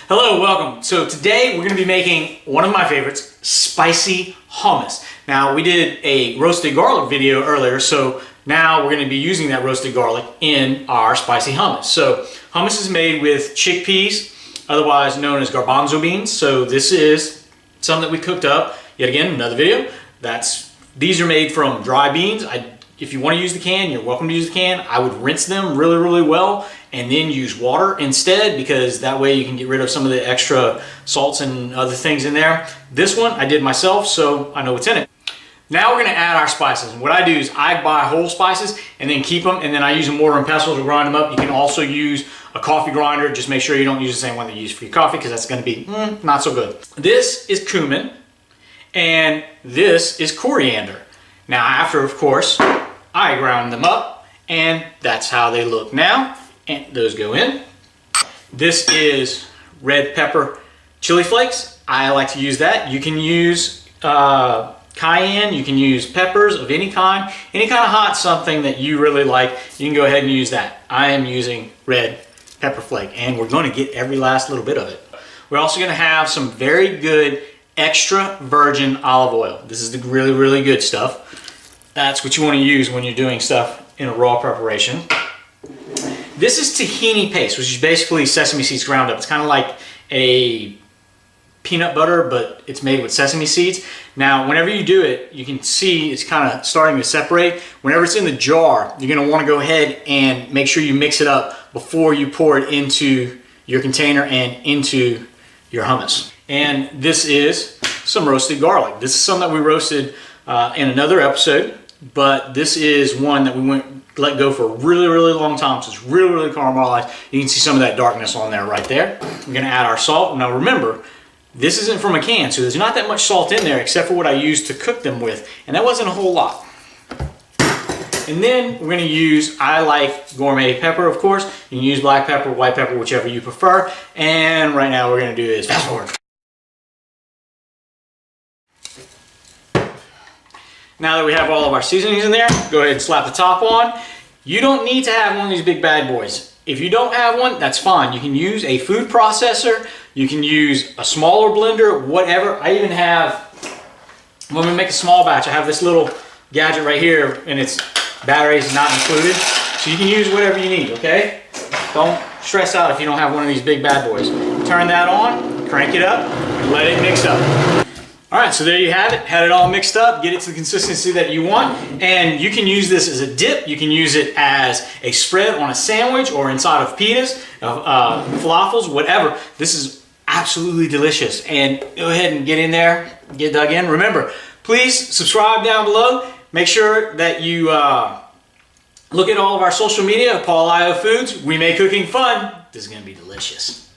Hello, welcome. So today we're going to be making one of my favorites, spicy hummus. Now we did a roasted garlic video earlier, so now we're going to be using that roasted garlic in our spicy hummus. So hummus is made with chickpeas, otherwise known as garbanzo beans. So this is some that we cooked up, yet again, another video. These are made from dry beans. If you want to use the can, you're welcome to use the can. I would rinse them really, really well and then use water instead, because that way you can get rid of some of the extra salts and other things in there. This one I did myself, so I know what's in it. Now we're going to add our spices. And what I do is I buy whole spices and then keep them, and then I use a mortar and pestle to grind them up. You can also use a coffee grinder. Just make sure you don't use the same one that you use for your coffee, because that's going to be not so good. This is cumin and this is coriander. Now after, of course, I ground them up, and that's how they look now. And those go in. This is red pepper chili flakes. I like to use that. You can use cayenne, you can use peppers of any kind of hot something that you really like. You can go ahead and use that. I am using red pepper flake, and we're going to get every last little bit of it. We're also going to have some very good extra virgin olive oil. This is the really, really good stuff. That's what you want to use when you're doing stuff in a raw preparation. This is tahini paste, which is basically sesame seeds ground up. It's kind of like a peanut butter, but it's made with sesame seeds. Now, whenever you do it, you can see it's kind of starting to separate. Whenever it's in the jar, you're going to want to go ahead and make sure you mix it up before you pour it into your container and into your hummus. And this is some roasted garlic. This is some that we roasted in another episode, but this is one that we let go for a really, really long time, so it's really, really caramelized. You can see some of that darkness on there right there. We're going to add our salt. Now remember, this isn't from a can, so there's not that much salt in there except for what I used to cook them with, and that wasn't a whole lot. And then we're going to use, I like gourmet pepper, of course. You can use black pepper, white pepper, whichever you prefer. And right now what we're going to do is fast forward. Now that we have all of our seasonings in there, go ahead and slap the top on. You don't need to have one of these big bad boys. If you don't have one, that's fine. You can use a food processor. You can use a smaller blender, whatever. I even have, when we make a small batch, I have this little gadget right here, and its batteries not included. So you can use whatever you need, okay? Don't stress out if you don't have one of these big bad boys. Turn that on, crank it up, and let it mix up. All right, so there you have it. Had it all mixed up. Get it to the consistency that you want. And you can use this as a dip. You can use it as a spread on a sandwich or inside of pitas, falafels, whatever. This is absolutely delicious. And go ahead and get in there, get dug in. Remember, please subscribe down below. Make sure that you look at all of our social media, Paul I.O. Foods. We make cooking fun. This is going to be delicious.